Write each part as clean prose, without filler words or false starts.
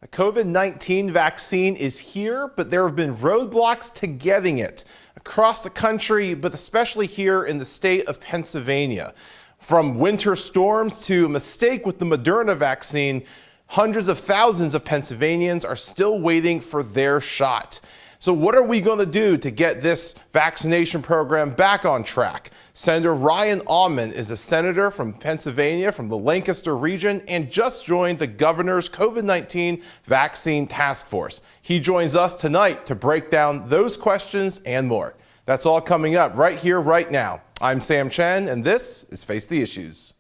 The COVID-19 vaccine is here, but there have been roadblocks to getting it across the country, but especially here in the state of Pennsylvania. From winter storms to a mistake with the Moderna vaccine, hundreds of thousands of Pennsylvanians are still waiting for their shot. So what are we going to do to get this vaccination program back on track? Senator Ryan Aument is a senator from Pennsylvania, from the Lancaster region, and just joined the governor's COVID-19 vaccine task force. He joins us tonight to break down those questions and more. That's all coming up right here, right now. I'm Sam Chen, and this is Face the Issues.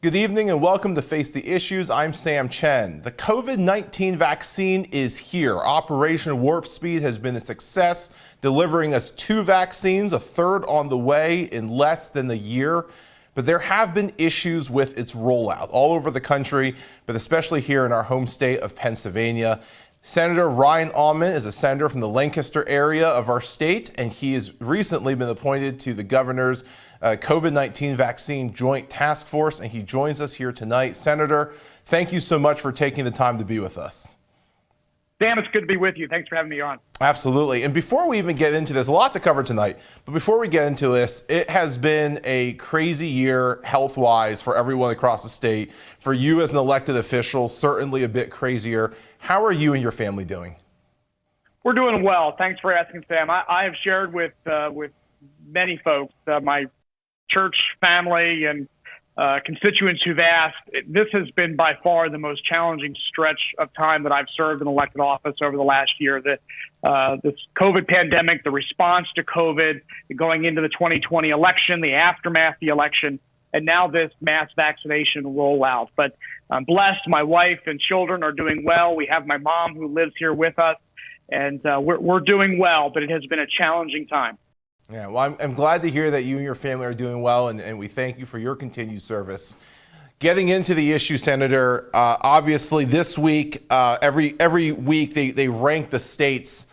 Good evening and welcome to Face the Issues. I'm Sam Chen. The COVID-19 vaccine is here. Operation Warp Speed has been a success, delivering us 2 vaccines, a third on the way in less than a year. But there have been issues with its rollout all over the country, but especially here in our home state of Pennsylvania. Senator Ryan Aument is a senator from the Lancaster area of our state, and he has recently been appointed to the governor's COVID-19 vaccine joint task force, and he joins us here tonight. Senator, thank you so much for taking the time to be with us. Sam, it's good to be with you. Thanks for having me on. Absolutely. And before we even get into this, a lot to cover tonight, but before we get into this, it has been a crazy year health-wise for everyone across the state. For you as an elected official, certainly a bit crazier. How are you and your family doing? We're doing well. Thanks for asking, Sam. I have shared with many folks, my church family and constituents who've asked. This has been by far the most challenging stretch of time that I've served in elected office over the last year. This COVID pandemic, the response to COVID, going into the 2020 election, the aftermath of the election, and now this mass vaccination rollout. But I'm blessed. My wife and children are doing well. We have my mom who lives here with us, and we're doing well, but it has been a challenging time. Yeah, well, I'm glad to hear that you and your family are doing well, and we thank you for your continued service. Getting into the issue, Senator, obviously this week, every week they rank the states.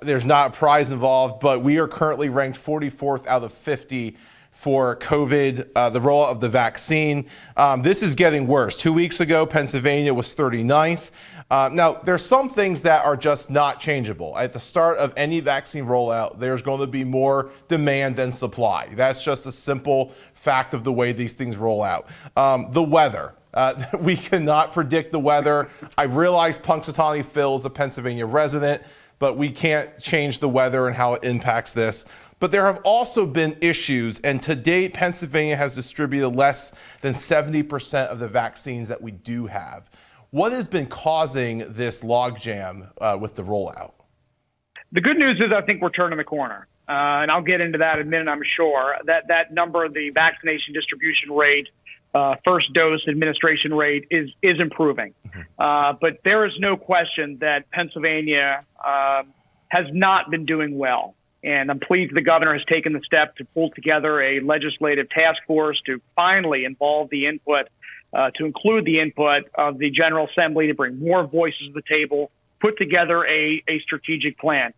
There's not a prize involved, but we are currently ranked 44th out of 50 for COVID, the rollout of the vaccine. This is getting worse. 2 weeks ago, Pennsylvania was 39th. Now, there's some things that are just not changeable. At the start of any vaccine rollout, there's going to be more demand than supply. That's just a simple fact of the way these things roll out. The weather. We cannot predict the weather. I realize Punxsutawney Phil is a Pennsylvania resident, but we can't change the weather and how it impacts this. But there have also been issues, and to date, Pennsylvania has distributed less than 70% of the vaccines that we do have. What has been causing this logjam with the rollout? The good news is I think we're turning the corner, and I'll get into that in a minute, I'm sure. That number, the vaccination distribution rate, first dose administration rate is improving. But there is no question that Pennsylvania has not been doing well. And I'm pleased the governor has taken the step to pull together a legislative task force to finally involve the input, to include the input of the General Assembly, to bring more voices to the table, put together a strategic plan.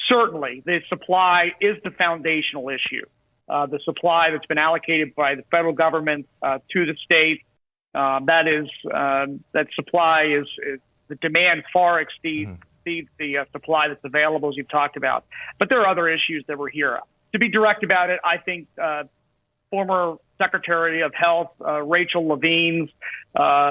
Certainly, the supply is the foundational issue. The supply that's been allocated by the federal government to the state, that supply is the demand far exceeds the supply that's available, as you've talked about. But there are other issues that were here. To be direct about it, I think former Secretary of Health Rachel Levine's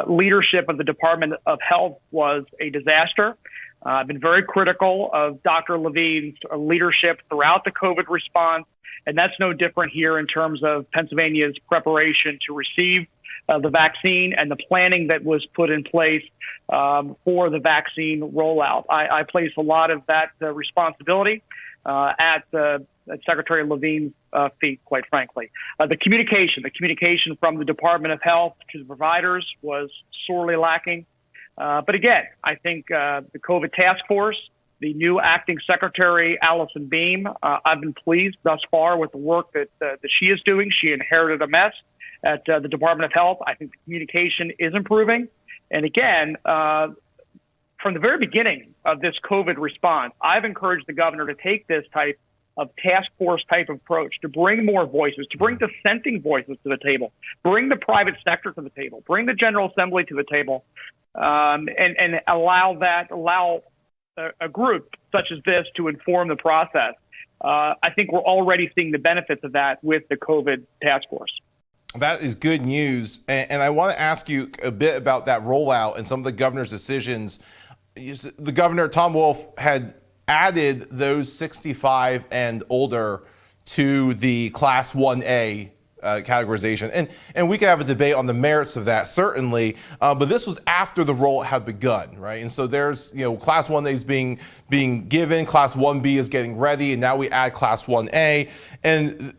leadership of the Department of Health was a disaster. I've been very critical of Dr. Levine's leadership throughout the COVID response, and that's no different here in terms of Pennsylvania's preparation to receive the vaccine and the planning that was put in place for the vaccine rollout. I place a lot of that responsibility at Secretary Levine's feet, quite frankly. The communication from the Department of Health to the providers was sorely lacking. But again, I think the COVID task force, the new acting secretary, Allison Beam, I've been pleased thus far with the work that she is doing. She inherited a mess at the Department of Health. I think the communication is improving. And again, from the very beginning of this COVID response, I've encouraged the governor to take this type of task force type approach, to bring more voices, to bring dissenting voices to the table, bring the private sector to the table, bring the General Assembly to the table, and allow a group such as this to inform the process. I think we're already seeing the benefits of that with the COVID task force. That is good news. And I want to ask you a bit about that rollout and some of the governor's decisions. The governor, Tom Wolf, had added those 65 and older to the Class 1A categorization. And we can have a debate on the merits of that, certainly, but this was after the rollout had begun, right? And so there's, Class 1A is being given, Class 1B is getting ready, and now we add Class 1A. And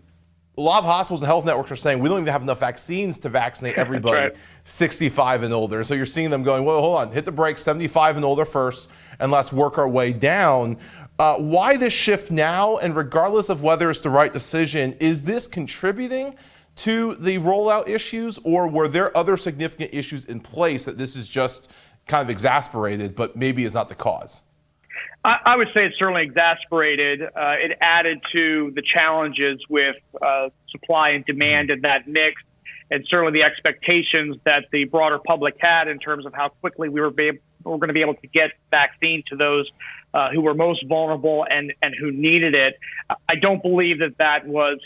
a lot of hospitals and health networks are saying we don't even have enough vaccines to vaccinate everybody right. 65 and older. So you're seeing them going, well, hold on, hit the brakes, 75 and older first, and let's work our way down. Why this shift now? And regardless of whether it's the right decision, is this contributing to the rollout issues, or were there other significant issues in place that this is just kind of exasperated, but maybe is not the cause? I would say it's certainly exasperated. It added to the challenges with supply and demand in that mix, and certainly the expectations that the broader public had in terms of how quickly we were going to be able to get vaccine to those who were most vulnerable and who needed it. I don't believe that was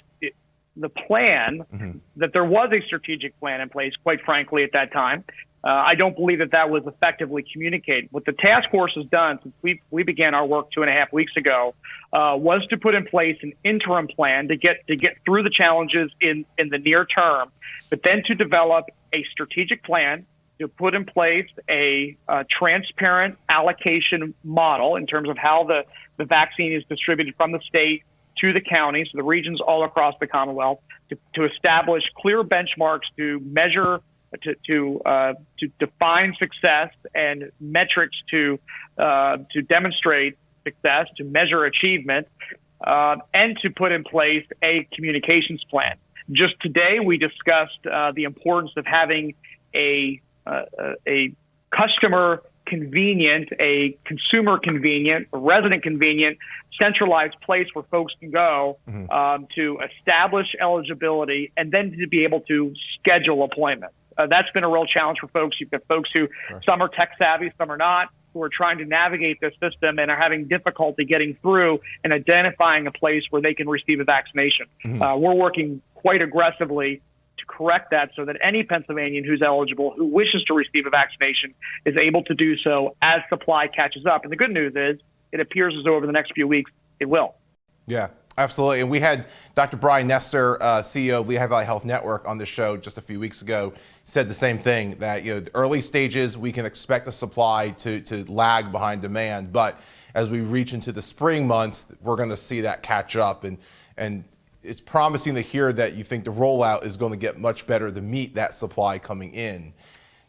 the plan, that there was a strategic plan in place, quite frankly, at that time. I don't believe that was effectively communicated. What the task force has done since we began our work 2.5 weeks ago was to put in place an interim plan to get through the challenges in the near term, but then to develop a strategic plan to put in place a transparent allocation model in terms of how the vaccine is distributed from the state to the counties, to the regions all across the Commonwealth, to establish clear benchmarks to measure, to define success and metrics to demonstrate success, to measure achievement, and to put in place a communications plan. Just today, we discussed the importance of having a customer convenient, a consumer convenient, a resident convenient, centralized place where folks can go to establish eligibility and then to be able to schedule appointments. That's been a real challenge for folks. You've got folks who, some are tech savvy, some are not, who are trying to navigate this system and are having difficulty getting through and identifying a place where they can receive a vaccination. We're working quite aggressively to correct that so that any Pennsylvanian who's eligible, who wishes to receive a vaccination, is able to do so as supply catches up. And the good news is it appears as though over the next few weeks it will. Yeah, absolutely. And we had Dr. Brian Nestor, CEO of Lehigh Valley Health Network, on the show just a few weeks ago, said the same thing, that the early stages we can expect the supply to lag behind demand, but as we reach into the spring months, we're going to see that catch up. And it's promising to hear that you think the rollout is going to get much better to meet that supply coming in.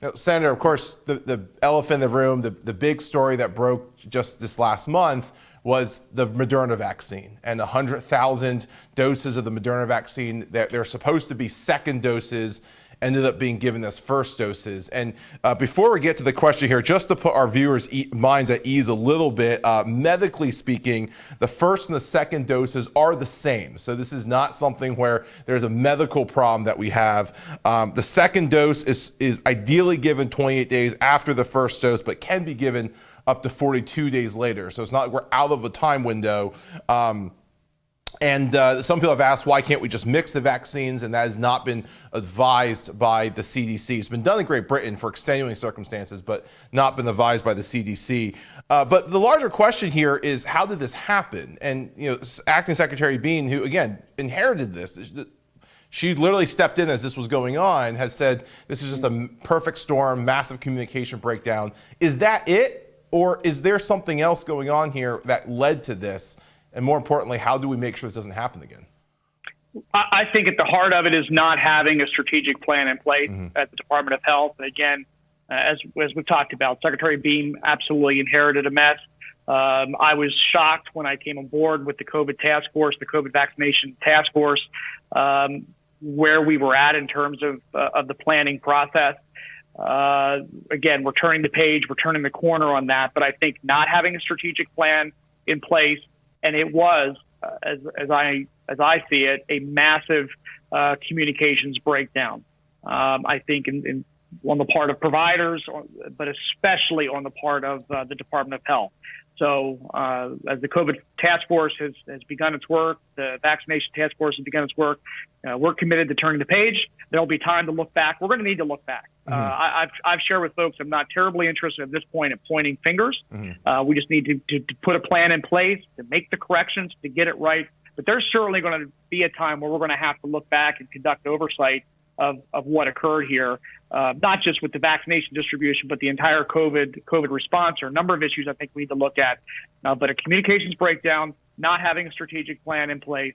Now, Senator, of course, the elephant in the room, the big story that broke just this last month was the Moderna vaccine and 100,000 doses of the Moderna vaccine that they're supposed to be second doses ended up being given as first doses. And before we get to the question here, just to put our viewers' minds at ease a little bit, medically speaking, the first and the second doses are the same. So this is not something where there's a medical problem that we have. The second dose is ideally given 28 days after the first dose, but can be given up to 42 days later. So it's not like we're out of a time window. And some people have asked, why can't we just mix the vaccines? And that has not been advised by the CDC. It's been done in Great Britain for extenuating circumstances, but not been advised by the CDC. But the larger question here is, how did this happen? And Acting Secretary Bean, who again inherited this, she literally stepped in as this was going on, has said this is just a perfect storm, massive communication breakdown. Is that it? Or is there something else going on here that led to this? And more importantly, how do we make sure this doesn't happen again? I think at the heart of it is not having a strategic plan in place at the Department of Health. And again, as we've talked about, Secretary Beam absolutely inherited a mess. I was shocked when I came on board with the COVID task force, the COVID vaccination task force, where we were at in terms of the planning process. Again, we're turning the page, we're turning the corner on that. But I think not having a strategic plan in place, and it was, as I see it, a massive communications breakdown. I think on the part of providers, but especially on the part of the Department of Health. So as the COVID task force has begun its work, the vaccination task force has begun its work, we're committed to turning the page. There'll be time to look back. We're going to need to look back. I've shared with folks I'm not terribly interested at this point in pointing fingers. We just need to put a plan in place, to make the corrections, to get it right. But there's certainly going to be a time where we're going to have to look back and conduct oversight of what occurred here, not just with the vaccination distribution, but the entire COVID response. Or a number of issues I think we need to look at. But a communications breakdown, not having a strategic plan in place.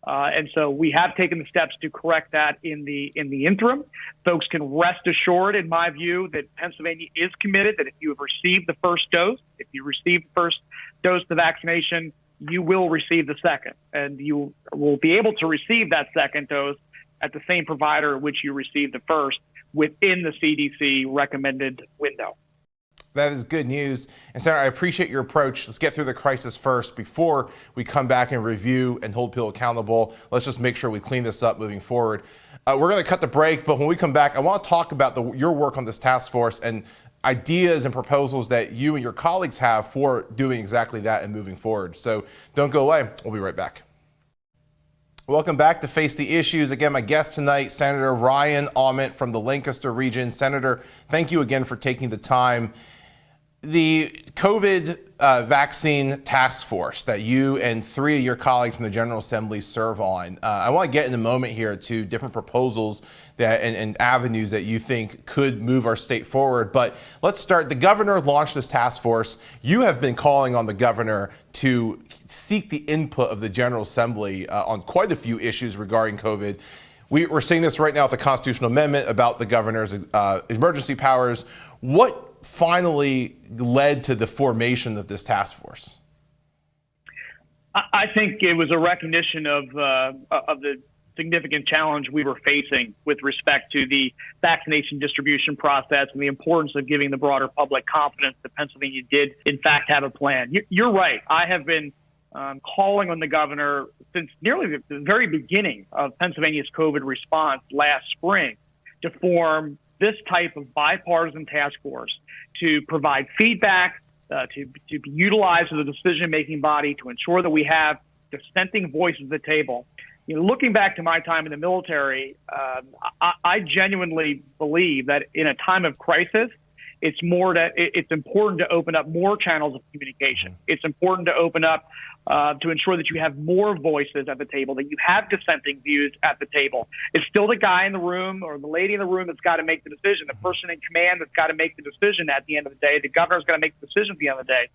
And so we have taken the steps to correct that in the interim. Folks can rest assured, in my view, that Pennsylvania is committed, that if you have received the first dose, if you received the first dose of the vaccination, you will receive the second. And you will be able to receive that second dose at the same provider at which you received the first within the CDC recommended window. That is good news. And Senator, I appreciate your approach. Let's get through the crisis first before we come back and review and hold people accountable. Let's just make sure we clean this up moving forward. We're going to cut the break, but when we come back, I want to talk about your work on this task force and ideas and proposals that you and your colleagues have for doing exactly that and moving forward. So don't go away. We'll be right back. Welcome back to Face the Issues. Again, my guest tonight, Senator Ryan Aument from the Lancaster region. Senator, thank you again for taking the time. The COVID vaccine task force that you and 3 of your colleagues in the General Assembly serve on, I want to get in a moment here to different proposals that and avenues that you think could move our state forward. But let's start. The governor launched this task force. You have been calling on the governor to seek the input of the General Assembly on quite a few issues regarding COVID. We're seeing this right now with the constitutional amendment about the governor's emergency powers. What finally led to the formation of this task force? I think it was a recognition of the significant challenge we were facing with respect to the vaccination distribution process and the importance of giving the broader public confidence that Pennsylvania did, in fact, have a plan. You're right. I have been calling on the governor since nearly the very beginning of Pennsylvania's COVID response last spring to form this type of bipartisan task force to provide feedback, to be utilized as a decision-making body, to ensure that we have dissenting voices at the table. You know, looking back to my time in the military, I genuinely believe that in a time of crisis, it's important to open up more channels of communication. It's important to open up to ensure that you have more voices at the table, that you have dissenting views at the table. It's still the guy in the room or the lady in the room that's got to make the decision, the person in command that's got to make the decision at the end of the day. The governor's got to make the decision at the end of the day.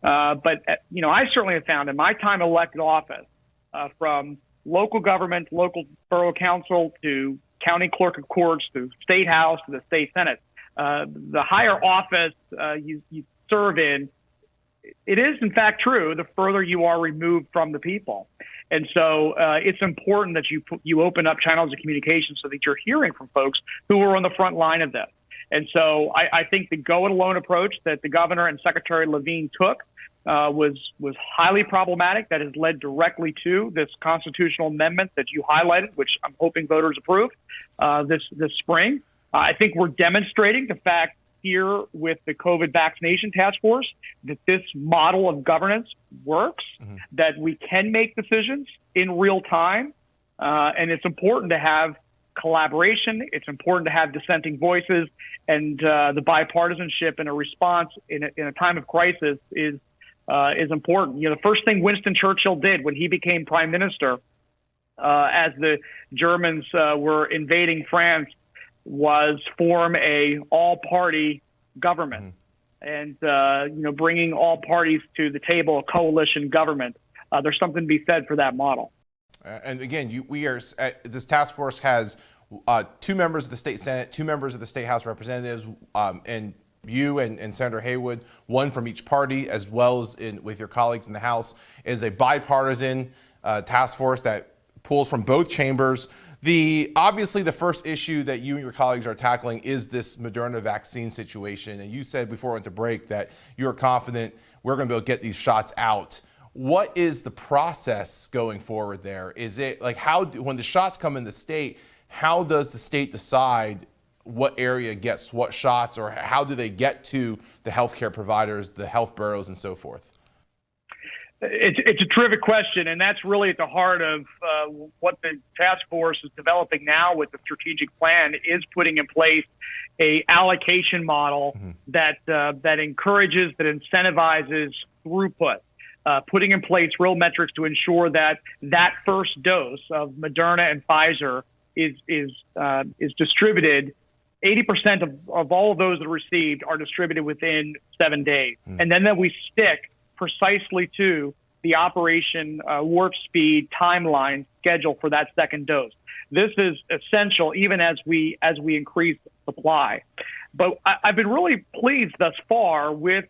But you know, I certainly have found in my time in elected office, from local government, local borough council to county clerk of courts to state house to the state senate, the higher office you serve in, it is in fact true, the further you are removed from the people. And so it's important that you open up channels of communication so that you're hearing from folks who are on the front line of this. And so I think the go it alone approach that the governor and Secretary Levine took was highly problematic. That has led directly to this constitutional amendment that you highlighted, which I'm hoping voters approve this spring. I think we're demonstrating the fact here with the COVID vaccination task force that this model of governance works, that we can make decisions in real time. And it's important to have collaboration. It's important to have dissenting voices, and the bipartisanship in a response in a time of crisis is important. You know, the first thing Winston Churchill did when he became prime minister, as the Germans were invading France, was form a all-party government, and bringing all parties to the table, a coalition government. There's something to be said for that model. And again, this task force has 2 members of the state Senate, 2 members of the state House of Representatives, and you and Senator Haywood, 1 from each party, as well as with your colleagues in the House. It is a bipartisan task force that pulls from both chambers. Obviously the first issue that you and your colleagues are tackling is this Moderna vaccine situation. And you said before we went to break that you're confident we're going to be able to get these shots out. What is the process going forward there? Is it like when the shots come in the state, how does the state decide what area gets what shots, or how do they get to the healthcare providers, the health bureaus, and so forth? It's a terrific question, and that's really at the heart of what the task force is developing now with the strategic plan, is putting in place a allocation model that encourages, that incentivizes throughput, putting in place real metrics to ensure that first dose of Moderna and Pfizer is distributed. 80% of all of those that are received are distributed within 7 days, and then that we stick precisely to the Operation Warp Speed timeline schedule for that second dose. This is essential even as we increase supply. But I've been really pleased thus far with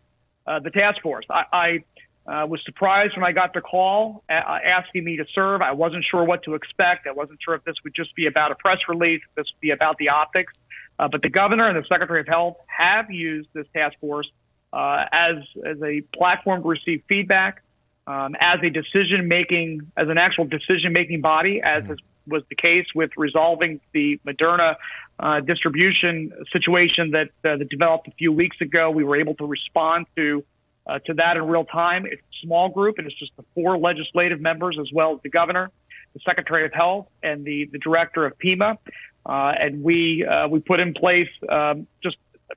the task force. I was surprised when I got the call asking me to serve. I wasn't sure what to expect. I wasn't sure if this would just be about a press release, if this would be about the optics. But the governor and the Secretary of Health have used this task force as a platform to receive feedback, as an actual decision-making body, as was the case with resolving the Moderna distribution situation that developed a few weeks ago. We were able to respond to that in real time. It's a small group, and it's just the 4 legislative members, as well as the governor, the Secretary of Health, and the director of PEMA. And we put in place just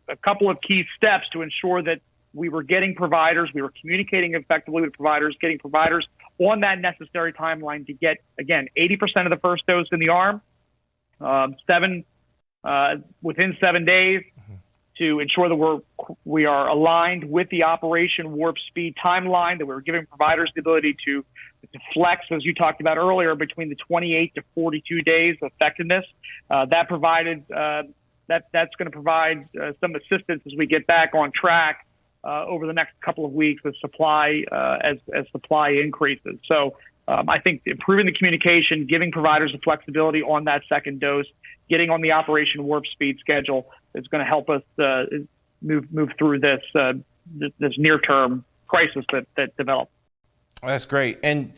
a couple of key steps to ensure that we were getting providers, we were communicating effectively with providers, getting providers on that necessary timeline to get, again, 80% of the first dose in the arm, within 7 days, to ensure that we are aligned with the Operation Warp Speed timeline, that we're giving providers the ability to flex, as you talked about earlier, between the 28 to 42 days effectiveness. That's going to provide some assistance as we get back on track over the next couple of weeks with supply as supply increases. So I think improving the communication, giving providers the flexibility on that second dose, getting on the Operation Warp Speed schedule is going to help us move through this near-term crisis that developed. That's great. And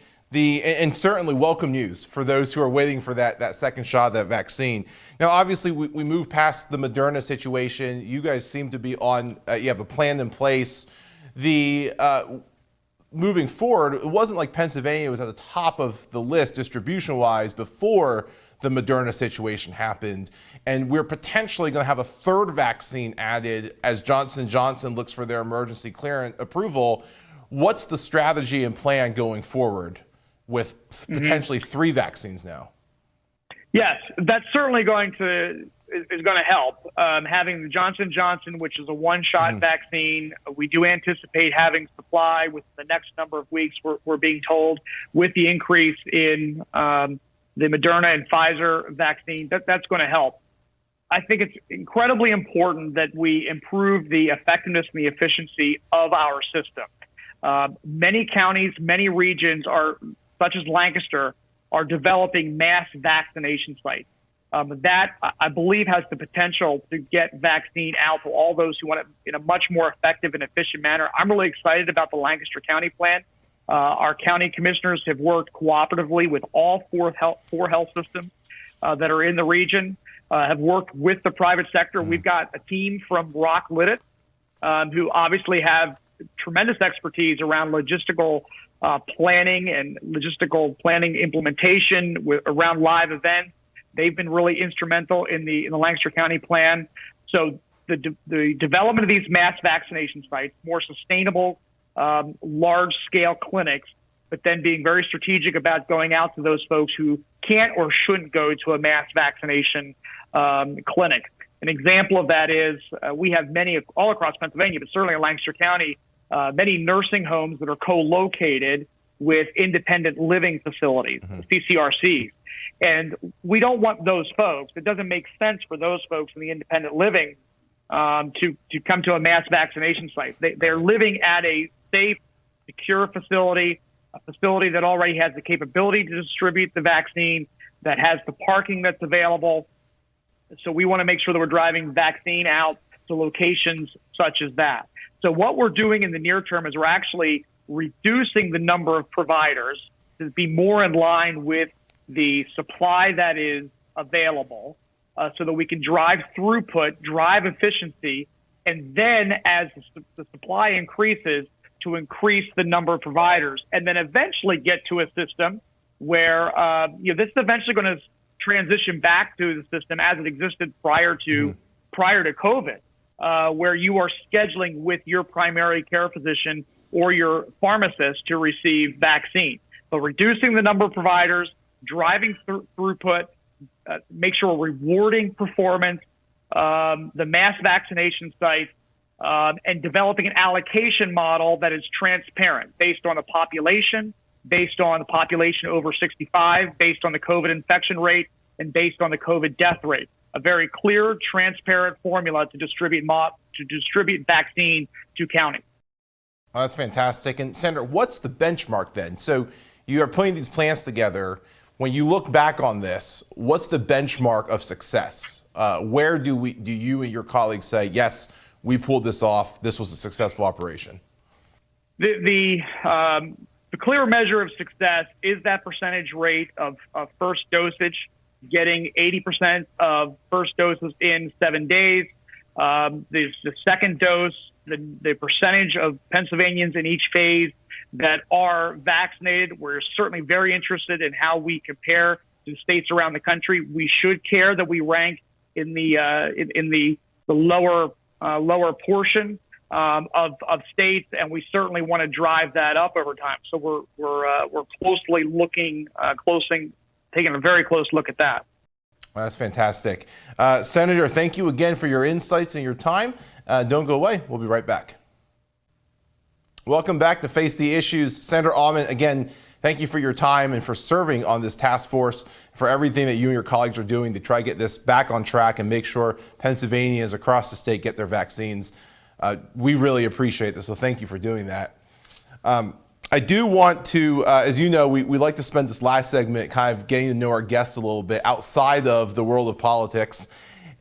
certainly welcome news for those who are waiting for that second shot of that vaccine. Now, obviously, we moved past the Moderna situation. You guys seem to be you have a plan in place. Moving forward, it wasn't like Pennsylvania was at the top of the list distribution-wise before the Moderna situation happened. And we're potentially going to have a third vaccine added as Johnson & Johnson looks for their emergency clearance approval. What's the strategy and plan going forward with potentially 3 vaccines now? Yes, that's certainly going to help. Having the Johnson & Johnson, which is a one-shot vaccine, we do anticipate having supply within the next number of weeks, we're being told, with the increase in the Moderna and Pfizer vaccine. That's going to help. I think it's incredibly important that we improve the effectiveness and the efficiency of our system. Many counties, many regions such as Lancaster, are developing mass vaccination sites. That, I believe, has the potential to get vaccine out to all those who want it in a much more effective and efficient manner. I'm really excited about the Lancaster County plan. Our county commissioners have worked cooperatively with all four health systems that are in the region, have worked with the private sector. We've got a team from Rock Liddit, who obviously have tremendous expertise around logistical planning and logistical planning implementation around live events. They've been really instrumental in the Lancaster County plan. So the development of these mass vaccination sites, more sustainable, large-scale clinics, but then being very strategic about going out to those folks who can't or shouldn't go to a mass vaccination clinic. An example of that is we have many all across Pennsylvania, but certainly in Lancaster County, many nursing homes that are co-located with independent living facilities, CCRCs. And we don't want those folks. It doesn't make sense for those folks in the independent living to come to a mass vaccination site. They're living at a safe, secure facility, a facility that already has the capability to distribute the vaccine. that has the parking that's available. So we want to make sure that we're driving vaccine out to locations such as that. So what we're doing in the near term is we're actually reducing the number of providers to be more in line with the supply that is available, so that we can drive throughput, drive efficiency, and then as the supply increases, to increase the number of providers, and then eventually get to a system where this is eventually going to transition back to the system as it existed prior to COVID, where you are scheduling with your primary care physician or your pharmacist to receive vaccine. But reducing the number of providers, driving throughput, make sure we're rewarding performance, the mass vaccination sites, and developing an allocation model that is transparent based on a population, based on the population over 65, based on the COVID infection rate, and based on the COVID death rate. A very clear, transparent formula to distribute vaccine to counties. Oh, that's fantastic. And Senator, what's the benchmark then? So you are putting these plans together. When you look back on this, what's the benchmark of success? Where do you and your colleagues say, yes, we pulled this off, this was a successful operation? The clear measure of success is that percentage rate of first dosage, getting 80% of first doses in 7 days. The second dose, the percentage of Pennsylvanians in each phase that are vaccinated. We're certainly very interested in how we compare to states around the country. We should care that we rank in the lower portion of states, and we certainly want to drive that up over time. So we're closely looking, taking a very close look at that. Well, that's fantastic. Senator, thank you again for your insights and your time. Don't go away. We'll be right back. Welcome back to Face the Issues. Senator Aument, again, thank you for your time and for serving on this task force, for everything that you and your colleagues are doing to try to get this back on track and make sure Pennsylvanians across the state get their vaccines. We really appreciate this, so thank you for doing that. I do want to, as you know, we like to spend this last segment kind of getting to know our guests a little bit outside of the world of politics.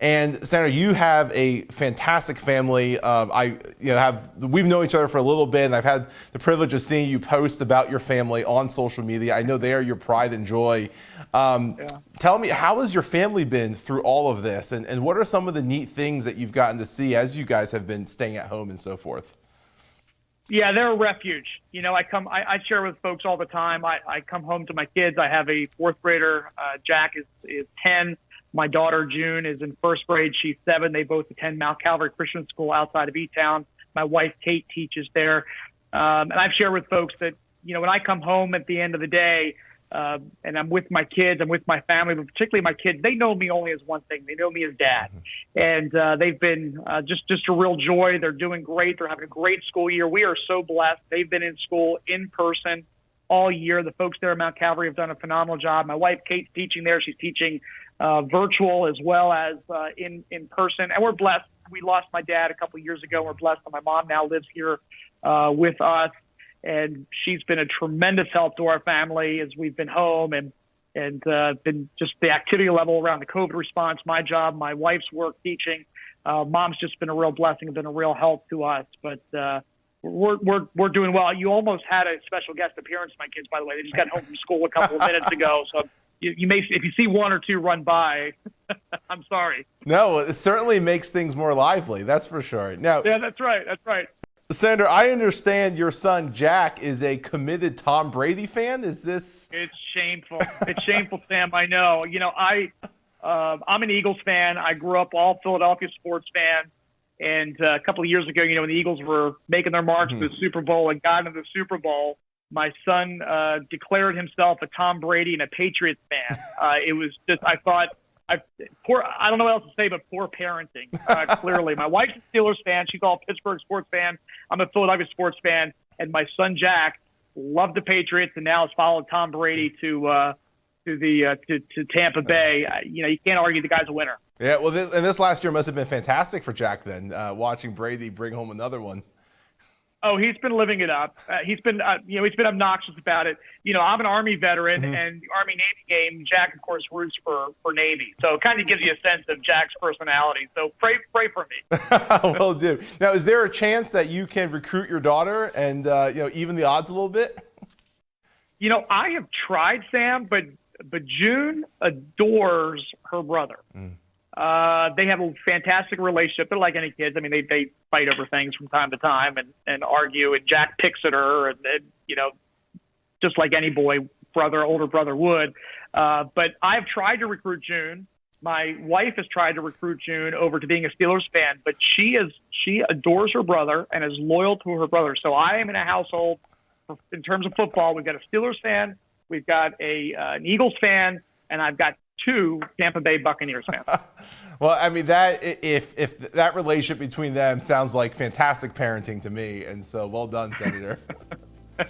And Senator, you have a fantastic family. We've known each other for a little bit, and I've had the privilege of seeing you post about your family on social media. I know they are your pride and joy. Tell me, how has your family been through all of this, and what are some of the neat things that you've gotten to see as you guys have been staying at home and so forth? Yeah, they're a refuge. You know, I share with folks all the time. I come home to my kids. I have a fourth grader. Jack is 10. My daughter, June, is in first grade. She's 7. They both attend Mount Calvary Christian School outside of E-Town. My wife, Kate, teaches there. And I've shared with folks that, you know, when I come home at the end of the day, and I'm with my kids, I'm with my family, but particularly my kids, they know me only as one thing. They know me as Dad. And they've been just a real joy. They're doing great. They're having a great school year. We are so blessed. They've been in school in person all year. The folks there at Mount Calvary have done a phenomenal job. My wife, Kate's teaching there. She's teaching virtual as well as in person. And we're blessed. We lost my dad a couple of years ago. We're blessed that my mom now lives here with us. And she's been a tremendous help to our family as we've been home and been just the activity level around the COVID response, my job, my wife's work teaching. Mom's just been a real blessing and been a real help to us. But we're doing well. You almost had a special guest appearance, my kids, by the way. They just got home from school a couple of minutes ago. So you may, if you see one or two run by, I'm sorry. No, it certainly makes things more lively. That's for sure. Now, yeah, that's right. That's right. Senator, I understand your son Jack is a committed Tom Brady fan. Is this? It's shameful. It's shameful, Sam. I know. You know, I'm an Eagles fan. I grew up all Philadelphia sports fan. And a couple of years ago, you know, when the Eagles were making their march to the Super Bowl and got into the Super Bowl, my son declared himself a Tom Brady and a Patriots fan. It was just, I thought, I don't know what else to say, but poor parenting, clearly. My wife's a Steelers fan. She's all Pittsburgh sports fan. I'm a Philadelphia sports fan. And my son, Jack, loved the Patriots and now has followed Tom Brady to Tampa Bay. You know, you can't argue the guy's a winner. Yeah, well, this last year must have been fantastic for Jack then, watching Brady bring home another one. Oh, he's been living it up. He's been obnoxious about it. I'm an Army veteran, and the Army-Navy game, Jack, of course, roots for Navy. So it kind of gives you a sense of Jack's personality. So pray for me. Will do. Now, is there a chance that you can recruit your daughter and even the odds a little bit? I have tried, Sam, but June adores her brother. They have a fantastic relationship. They're like any kids. I mean, they fight over things from time to time and argue, and Jack picks at her, and just like any older brother would. But I've tried to recruit June. My wife has tried to recruit June over to being a Steelers fan, but she adores her brother and is loyal to her brother. So I am in a household, in terms of football, we've got a Steelers fan, we've got an Eagles fan, and I've got 2 Tampa Bay Buccaneers fans. Well, I mean, that if that relationship between them sounds like fantastic parenting to me, and so well done, Senator.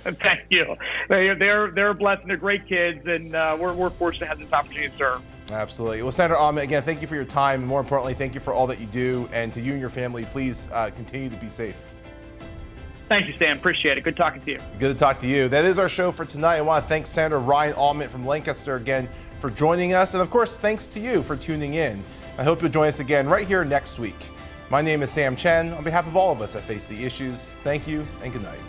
Thank you. They're blessed and they're great kids, and we're fortunate to have this opportunity to serve. Absolutely. Well, Senator Aument, again, thank you for your time, and more importantly, thank you for all that you do, and to you and your family, please continue to be safe. Thank you, Sam. Appreciate it. Good talking to you. Good to talk to you. That is our show for tonight. I want to thank Senator Ryan Aument from Lancaster again for joining us. And of course, thanks to you for tuning in. I hope you'll join us again right here next week. My name is Sam Chen. On behalf of all of us at Face the Issues, thank you and good night.